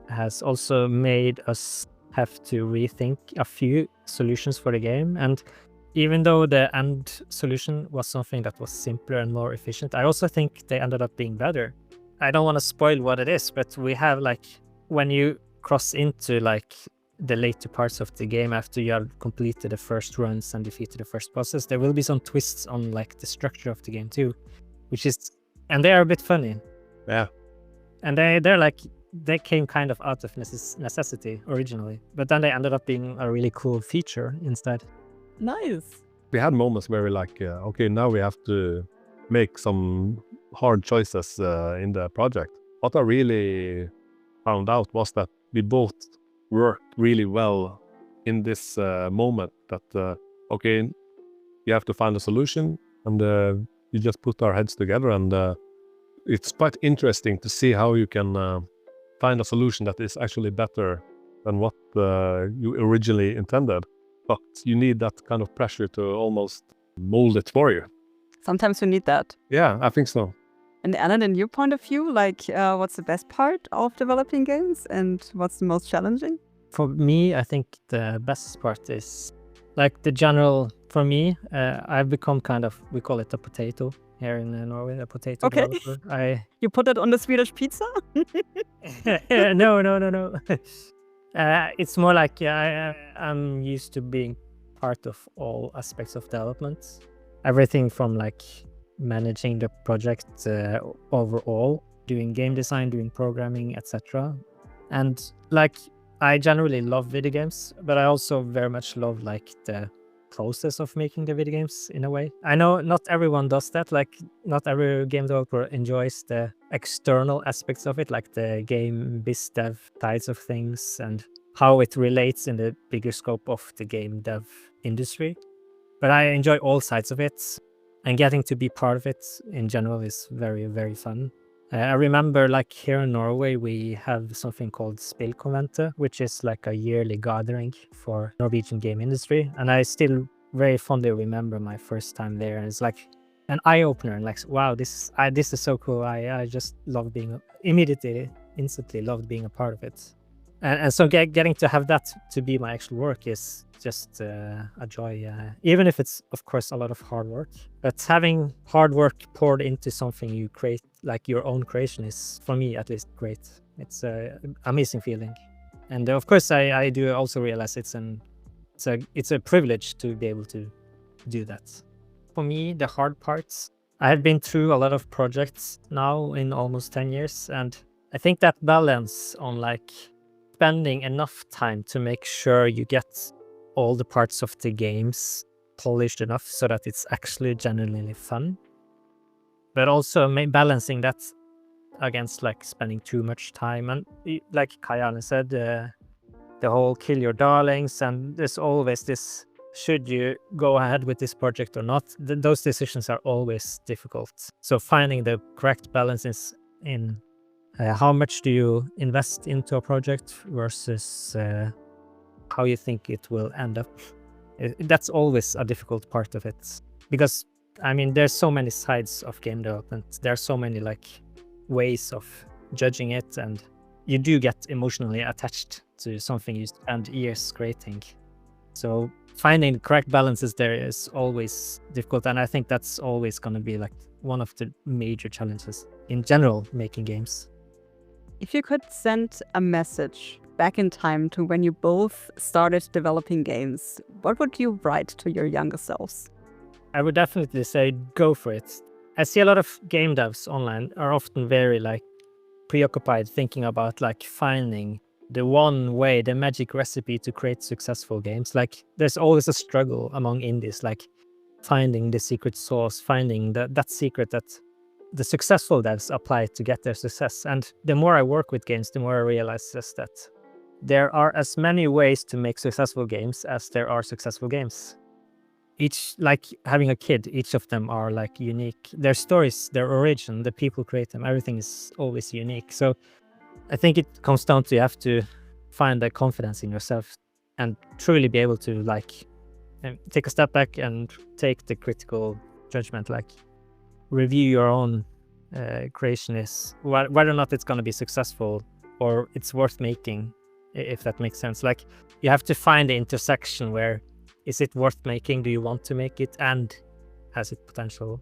has also made us have to rethink a few solutions for the game. And even though the end solution was something that was simpler and more efficient, I also think they ended up being better. I don't want to spoil what it is, but we have like, when you cross into like the later parts of the game after you have completed the first runs and defeated the first bosses, there will be some twists on like the structure of the game too, and they are a bit funny. Yeah. And they came kind of out of necessity originally, but then they ended up being a really cool feature instead. Nice. We had moments where we're like, okay, now we have to make some hard choices in the project. What I really found out was that we both worked really well in this moment that, okay, you have to find a solution, and you just put our heads together, and it's quite interesting to see how you can find a solution that is actually better than what you originally intended. But you need that kind of pressure to almost mold it for you. Sometimes you need that. Yeah, I think so. And Erlend, in your point of view, like what's the best part of developing games and what's the most challenging? For me, I think the best part is like the general, for me, I've become kind of, we call it a potato here in Norway, a potato developer. You put it on the Swedish pizza? No. It's more like I'm used to being part of all aspects of development. Everything from like managing the project overall, doing game design, doing programming, etc. And like I generally love video games, but I also very much love like the process of making the video games in a way. I know not everyone does that, like not every game developer enjoys the external aspects of it, like the game biz dev sides of things and how it relates in the bigger scope of the game dev industry. But I enjoy all sides of it, and getting to be part of it in general is very, very fun. I remember like here in Norway, we have something called Spillkonventet, which is like a yearly gathering for Norwegian game industry. And I still very fondly remember my first time there. And it's like an eye-opener, and like, wow, this is so cool. I just love instantly loved being a part of it. And so getting to have that to be my actual work is just a joy, even if it's, of course, a lot of hard work. But having hard work poured into something you create, like your own creation, is, for me at least, great. It's an amazing feeling. And of course, I do also realize it's a privilege to be able to do that. For me, the hard parts, I have been through a lot of projects now in almost 10 years. And I think that balance on like spending enough time to make sure you get all the parts of the games polished enough so that it's actually genuinely fun, but also balancing that against like spending too much time. And like Kayane said, the whole kill your darlings, and there's always this should you go ahead with this project or not? Those decisions are always difficult. So finding the correct balance is in how much do you invest into a project versus how you think it will end up. That's always a difficult part of it, because I mean, there's so many sides of game development. There are so many like ways of judging it, and you do get emotionally attached to something you spend years creating. So finding the correct balances there is always difficult, and I think that's always going to be like one of the major challenges in general making games. If you could send a message back in time to when you both started developing games, what would you write to your younger selves? I would definitely say go for it. I see a lot of game devs online are often very like preoccupied thinking about like finding the one way, the magic recipe to create successful games. Like there's always a struggle among indies, like finding the secret sauce, finding that secret that the successful devs apply to get their success. And the more I work with games, the more I realize just that there are as many ways to make successful games as there are successful games. Each, like having a kid, each of them are like unique. Their stories, their origin, the people create them, everything is always unique. So I think it comes down to you have to find the confidence in yourself and truly be able to like take a step back and take the critical judgment, like review your own creation is whether or not it's going to be successful or it's worth making, if that makes sense. Like you have to find the intersection where is it worth making? Do you want to make it? And has it potential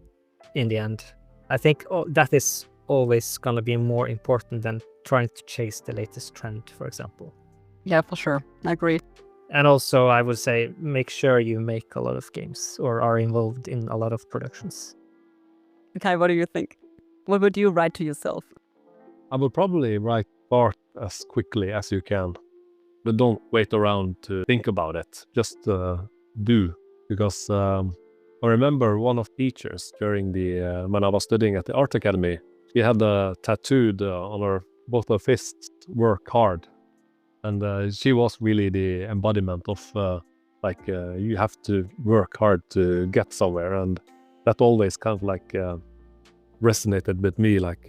in the end? I think that is always going to be more important than trying to chase the latest trend, for example. Yeah, for sure. I agree. And also, I would say, make sure you make a lot of games or are involved in a lot of productions. Okay, what do you think? What would you write to yourself? I will probably write art as quickly as you can, but don't wait around to think about it. Just do, because I remember one of the teachers during the when I was studying at the art academy. She had tattooed on her both her fists, "Work hard," and she was really the embodiment of you have to work hard to get somewhere, and that always kind of like resonated with me. Like,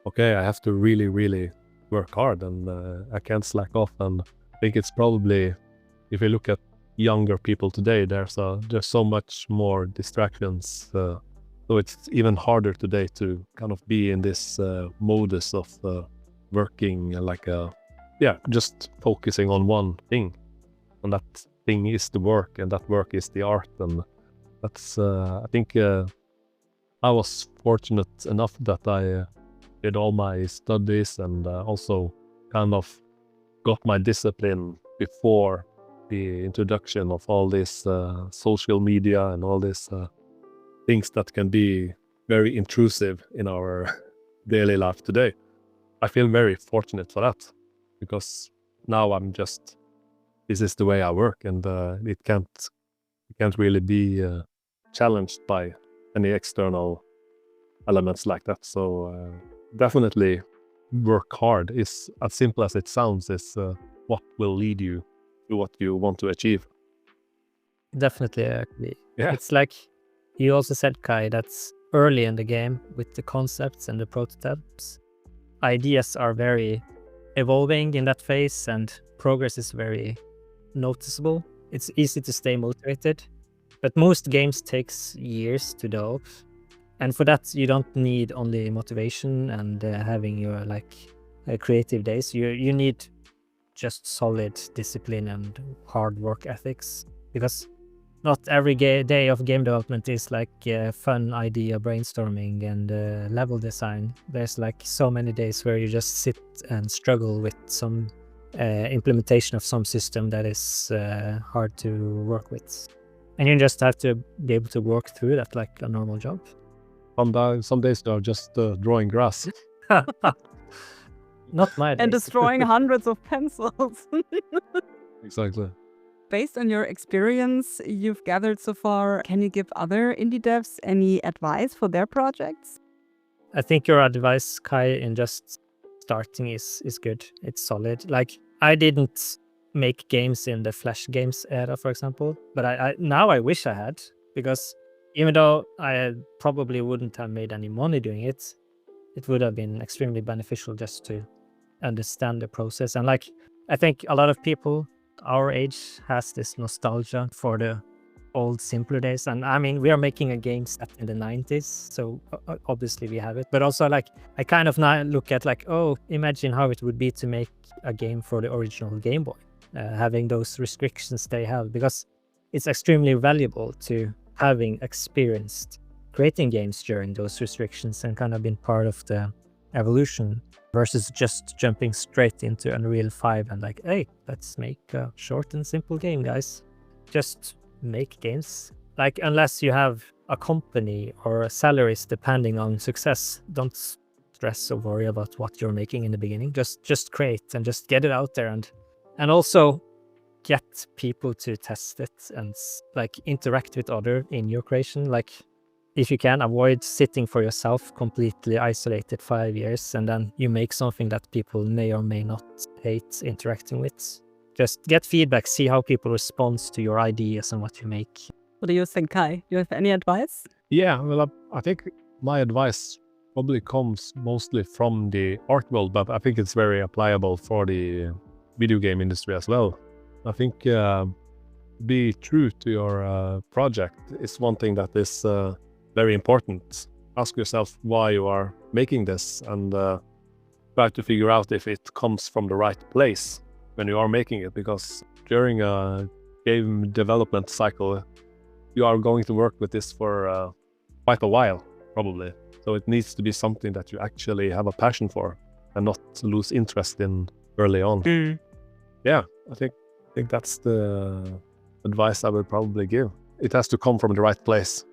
okay, I have to really, really work hard, and I can't slack off. And I think it's probably, if you look at younger people today, there's so much more distractions. So it's even harder today to kind of be in this modus of working just focusing on one thing. And that thing is the work, and that work is the art. And that's, I think I was fortunate enough that I did all my studies and also kind of got my discipline before the introduction of all this social media and all these things that can be very intrusive in our daily life today. I feel very fortunate for that, because now I'm just, this is the way I work, and it can't really be challenged by any external elements like that. So definitely work hard is, as simple as it sounds, is what will lead you to what you want to achieve. Definitely agree. Yeah. It's like you also said, Kai, that's early in the game with the concepts and the prototypes. Ideas are very evolving in that phase, and progress is very noticeable. It's easy to stay motivated, but most games takes years to develop. And for that, you don't need only motivation and having your creative days. You need just solid discipline and hard work ethics, because not every day of game development is like fun idea brainstorming and level design. There's like so many days where you just sit and struggle with some implementation of some system that is hard to work with. And you just have to be able to work through that like a normal job. Some days they are just drawing grass. Not my days. And destroying hundreds of pencils. Exactly. Based on your experience you've gathered so far, can you give other indie devs any advice for their projects? I think your advice, Kai, in just starting is good. It's solid. Like, I didn't make games in the Flash games era, for example. But I wish I had, because even though I probably wouldn't have made any money doing it, it would have been extremely beneficial just to understand the process. And like, I think a lot of people our age has this nostalgia for the old simpler days. And I mean, we are making a game set in the 90s, so obviously we have it. But also, like, I kind of now look at like, oh, imagine how it would be to make a game for the original Game Boy, having those restrictions they have, because it's extremely valuable to having experienced creating games during those restrictions and kind of been part of the evolution, versus just jumping straight into Unreal 5 and like, hey, let's make a short and simple game, guys. Just make games. Like, unless you have a company or salaries depending on success, don't stress or worry about what you're making in the beginning. Just create and just get it out there, and also get people to test it and like interact with other in your creation. Like, if you can, avoid sitting for yourself completely isolated 5 years and then you make something that people may or may not hate interacting with. Just get feedback, see how people respond to your ideas and what you make. What do you think, Kai? Do you have any advice? Yeah, well, I think my advice probably comes mostly from the art world, but I think it's very applicable for the video game industry as well. I think be true to your project is one thing that is very important. Ask yourself why you are making this, and try to figure out if it comes from the right place when you are making it, because during a game development cycle, you are going to work with this for quite a while, probably. So it needs to be something that you actually have a passion for and not lose interest in early on. Yeah, I think that's the advice I would probably give. It has to come from the right place.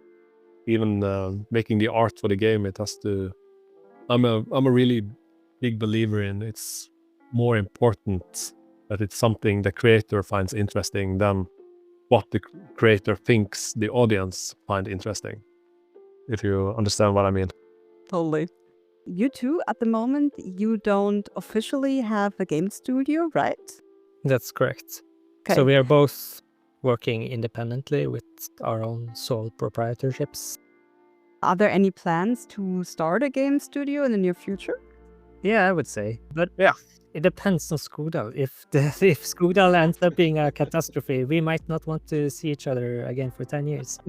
Even making the art for the game, it has to. I'm a really big believer in it's more important that it's something the creator finds interesting than what the creator thinks the audience find interesting. If you understand what I mean. Totally. You two, at the moment, you don't officially have a game studio, right? That's correct. Okay. So we are both working independently with our own sole proprietorships. Are there any plans to start a game studio in the near future? Yeah, I would say. But Yeah. it depends on Skogdal. If Skogdal ends up being a catastrophe, we might not want to see each other again for 10 years.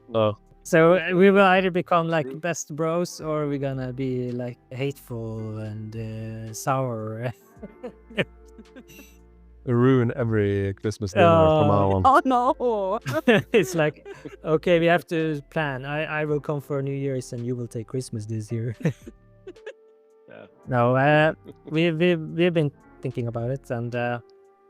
No. So we will either become like best bros, or we're gonna be like hateful and sour. Ruin every Christmas dinner from now on. Oh no! It's like, okay, we have to plan. I will come for New Year's and you will take Christmas this year. Yeah. No, we've been thinking about it, and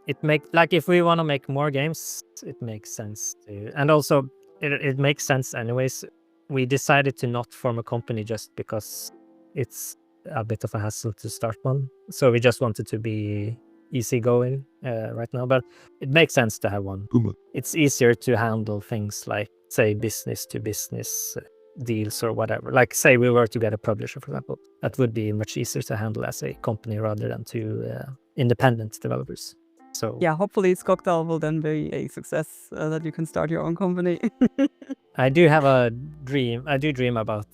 it makes, like, if we want to make more games, it makes sense to, and also it makes sense anyways. We decided to not form a company just because it's a bit of a hassle to start one. So we just wanted to be easygoing right now, but it makes sense to have one. It's easier to handle things like, say, business to business deals or whatever. Like, say we were to get a publisher, for example, that would be much easier to handle as a company rather than to independent developers. So Yeah, hopefully Skogdal will then be a success, that you can start your own company. I do have a dream. I do dream about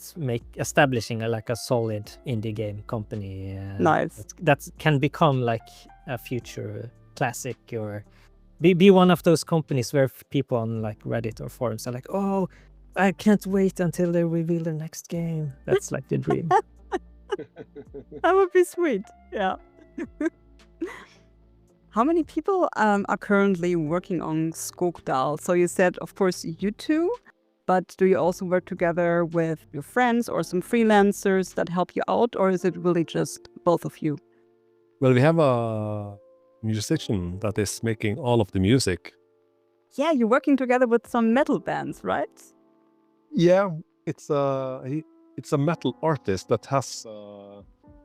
establishing a solid indie game company. Nice. That can become like a future classic, or be one of those companies where people on like Reddit or forums are like, oh, I can't wait until they reveal their next game. That's like the dream. That would be sweet. Yeah. How many people are currently working on Skogdal? So you said, of course, you two, but do you also work together with your friends or some freelancers that help you out, or is it really just both of you? Well, we have a musician that is making all of the music. Yeah, you're working together with some metal bands, right? Yeah, it's a metal artist that has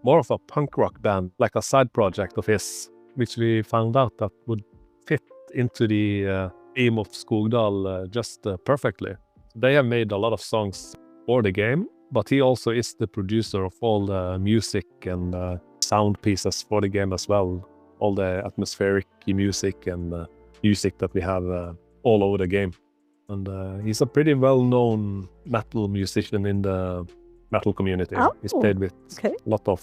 more of a punk rock band, like a side project of his, which we found out that would fit into the theme of Skogdal just perfectly. They have made a lot of songs for the game, but he also is the producer of all the music and sound pieces for the game as well, all the atmospheric music and music that we have all over the game. And he's a pretty well-known metal musician in the metal community. He's played with a lot of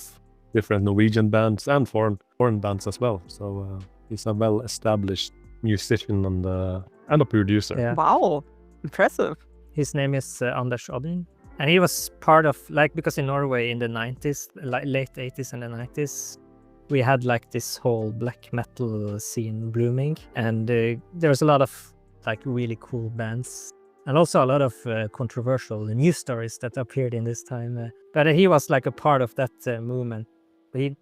different Norwegian bands and foreign bands as well. So he's a well-established musician and a producer. Yeah. Wow, impressive. His name is Anders Odden. And he was part of, like, because in Norway in the 90s, like late 80s and the 90s, we had like this whole black metal scene blooming. And there was a lot of like really cool bands. And also a lot of controversial news stories that appeared in this time. But he was like a part of that movement. He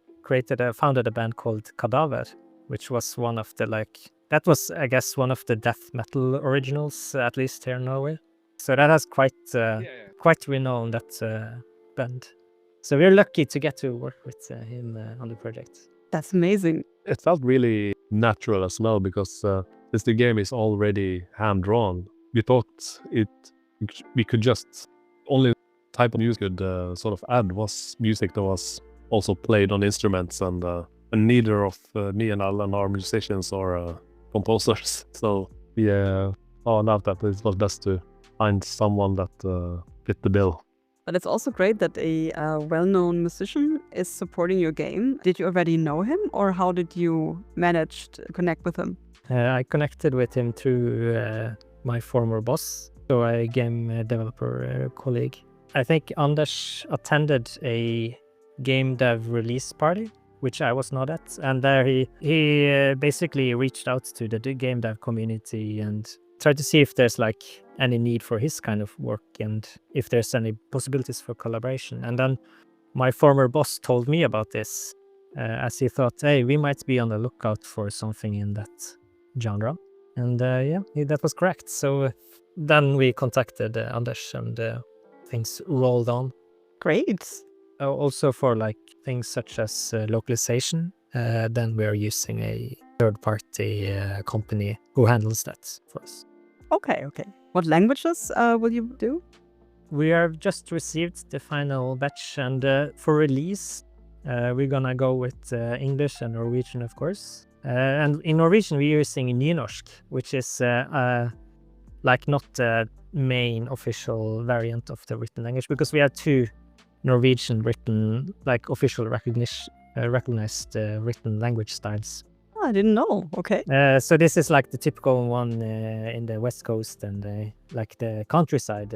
founded a band called Cadaver, which was one of the that was, I guess, one of the death metal originals, at least here in Norway. So that has quite renowned, that band. So we're lucky to get to work with him on the project. That's amazing. It felt really natural as well because since the game is already hand-drawn, we thought we could just only type of music could sort of add was music that was also played on instruments, and neither of me and Erlend are musicians or composers. So we found out that it was best to find someone that fit the bill. But it's also great that a well-known musician is supporting your game. Did you already know him, or how did you manage to connect with him? I connected with him through my former boss, so a game developer colleague. I think Anders attended a game dev release party, which I was not at, and there he basically reached out to the game dev community and tried to see if there's like any need for his kind of work and if there's any possibilities for collaboration. And then my former boss told me about this, as he thought, hey, we might be on the lookout for something in that genre. And that was correct. So then we contacted Anders, and things rolled on. Great. Also for like things such as localization, then we're using a third-party company who handles that for us. Okay. What languages will you do? We have just received the final batch, and for release, we're gonna go with English and Norwegian, of course. And in Norwegian, we're using nynorsk, which is like not the main official variant of the written language, because we have two Norwegian written, like official recognized written language styles. Oh, I didn't know. Okay. So this is like the typical one in the West Coast and like the countryside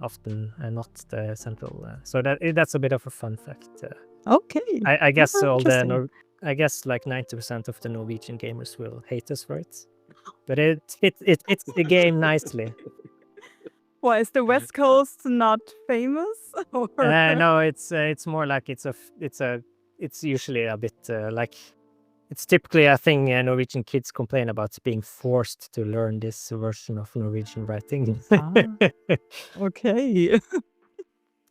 often, and not the central. So that's a bit of a fun fact. Okay. I guess Interesting. I guess like 90% of the Norwegian gamers will hate us for it, but it fits the game nicely. Why is the West Coast not famous? Or... No, it's more like it's usually a bit like it's typically a thing Norwegian kids complain about, being forced to learn this version of Norwegian writing. Okay.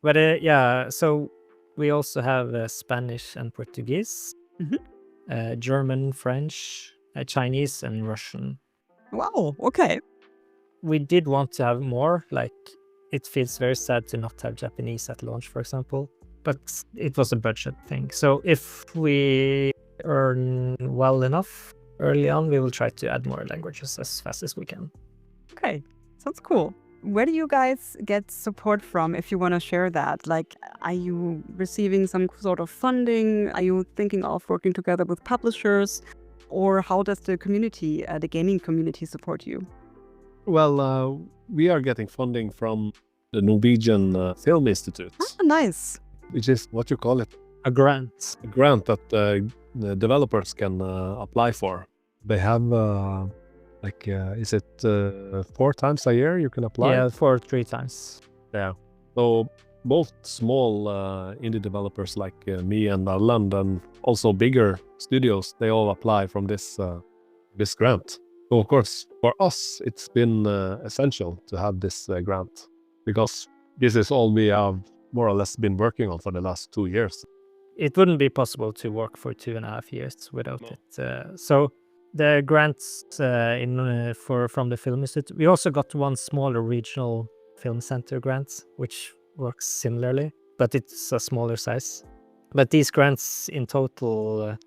But yeah, so we also have Spanish and Portuguese, German, French, Chinese, and Russian. Wow. Okay. We did want to have more, like it feels very sad to not have Japanese at launch, for example, but it was a budget thing. So if we earn well enough early on, we will try to add more languages as fast as we can. Okay. Sounds cool. Where do you guys get support from, if you want to share that? Like, are you receiving some sort of funding? Are you thinking of working together with publishers? Or how does the community, the gaming community, support you? Well, we are getting funding from the Norwegian Film Institute, Nice. which is what you call it, A grant. a grant that the developers can apply for. They have is it 4 times a year you can apply? Yeah, 3 times. Yeah. So both small indie developers like me and Erlend, and also bigger studios, they all apply from this grant. So of course, for us, it's been essential to have this grant, because this is all we have more or less been working on for the last 2 years. It wouldn't be possible to work for 2.5 years without it. So the grants from the Film Institute. We also got one smaller regional film center grant, which works similarly, but it's a smaller size. But these grants in total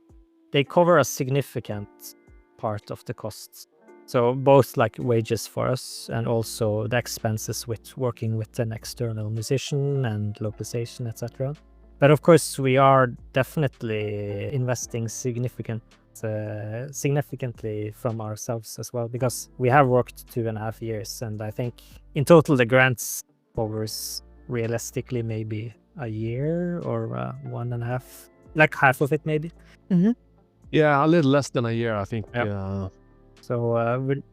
they cover a significant part of the costs. So both like wages for us and also the expenses with working with an external musician and localization, etc. But of course, we are definitely investing significantly from ourselves as well, because we have worked 2.5 years, and I think in total the grants covers realistically maybe a year or 1.5, like half of it maybe. Yeah, a little less than a year, I think. Yep. So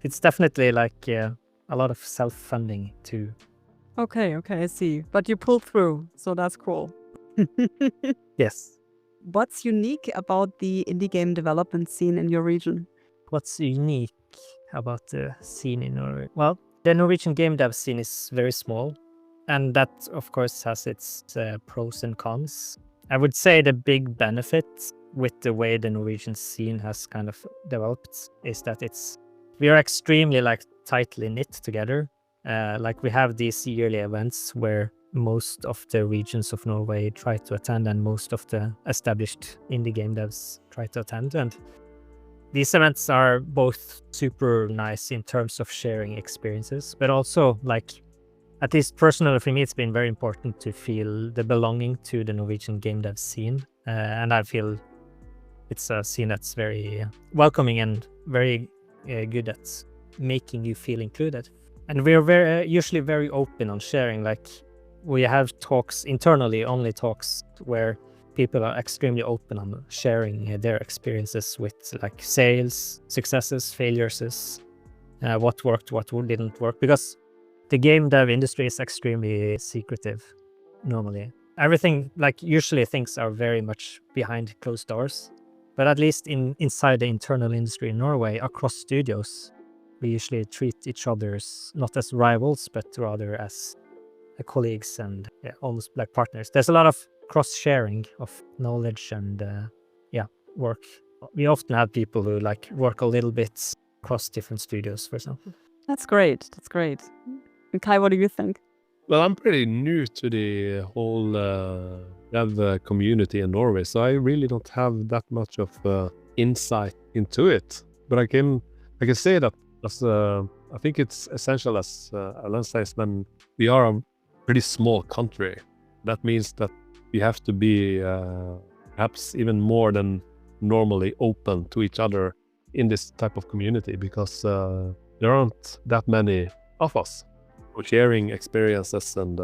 it's definitely like a lot of self-funding too. Okay, I see. But you pulled through, so that's cool. Yes. What's unique about the indie game development scene in your region? What's unique about the scene in Norway? Well, the Norwegian game dev scene is very small, and that of course has its pros and cons. I would say the big benefit with the way the Norwegian scene has kind of developed is that we are extremely like tightly knit together. Like we have these yearly events where most of the regions of Norway try to attend, and most of the established indie game devs try to attend. And these events are both super nice in terms of sharing experiences, but also like, at least personally for me, it's been very important to feel the belonging to the Norwegian game dev scene. And I feel it's a scene that's very welcoming and very good at making you feel included. And we're usually very open on sharing. Like we have talks internally, only talks where people are extremely open on sharing their experiences with like sales, successes, failures, what worked, what didn't work. Because the game dev industry is extremely secretive normally. Everything, like usually things are very much behind closed doors. But at least inside the internal industry in Norway, across studios, we usually treat each other not as rivals, but rather as colleagues and almost like partners. There's a lot of cross-sharing of knowledge and work. We often have people who like work a little bit across different studios, for example. That's great. And Kai, what do you think? Well, I'm pretty new to the whole dev community in Norway, so I really don't have that much of insight into it. But I can say that I think it's essential, as Erlend says, when we are a pretty small country. That means that we have to be perhaps even more than normally open to each other in this type of community, because there aren't that many of us sharing experiences and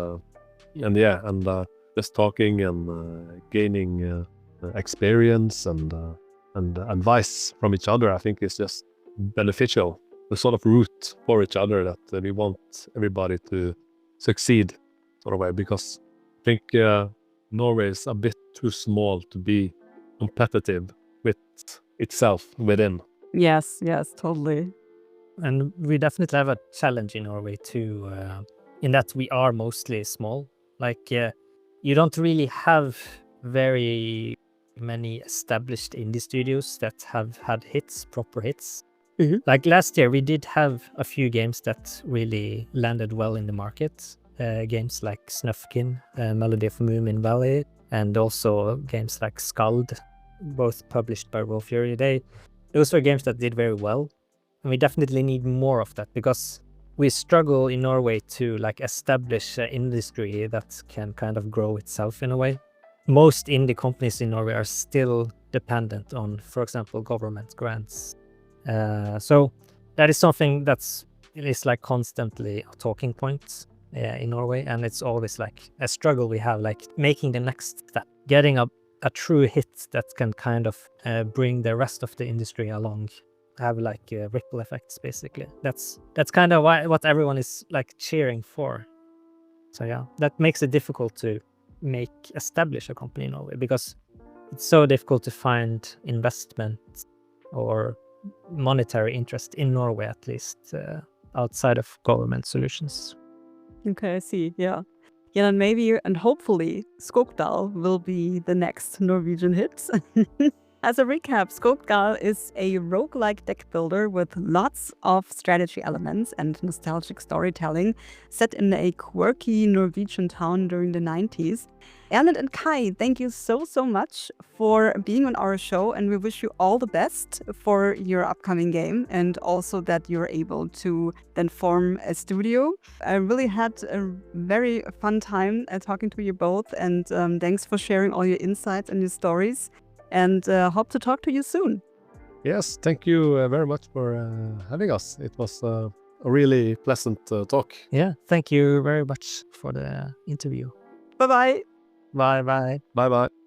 just talking and gaining experience and advice from each other. I think is just beneficial. The sort of root for each other that we want everybody to succeed, sort of way, because I think Norway is a bit too small to be competitive with itself within. Yes, totally. And we definitely have a challenge in Norway too, in that we are mostly small. Like you don't really have very many established indie studios that have had proper hits. Mm-hmm. Like last year, we did have a few games that really landed well in the market. Games like Snufkin, Melody of Moomin Valley, and also games like Skald, both published by Raw Fury. Those were games that did very well. And we definitely need more of that, because we struggle in Norway to like establish an industry that can kind of grow itself in a way. Most indie companies in Norway are still dependent on, for example, government grants. So that is something that's like constantly a talking point in Norway, and it's always like a struggle we have, like making the next step, getting a true hit that can kind of bring the rest of the industry along, have like ripple effects basically. That's kind of what everyone is like cheering for. So yeah, that makes it difficult to establish a company in Norway, because it's so difficult to find investment or monetary interest in Norway, at least outside of government solutions. Okay, I see. Yeah, and maybe and hopefully Skogdal will be the next Norwegian hit. As a recap, Skogdal is a roguelike deck builder with lots of strategy elements and nostalgic storytelling, set in a quirky Norwegian town during the 90s. Erlend and Kay, thank you so much for being on our show, and we wish you all the best for your upcoming game, and also that you're able to then form a studio. I really had a very fun time talking to you both, and thanks for sharing all your insights and your stories, and hope to talk to you soon. Yes, thank you very much for having us. It was a really pleasant talk. Yeah, thank you very much for the interview. Bye-bye. Bye bye. Bye bye.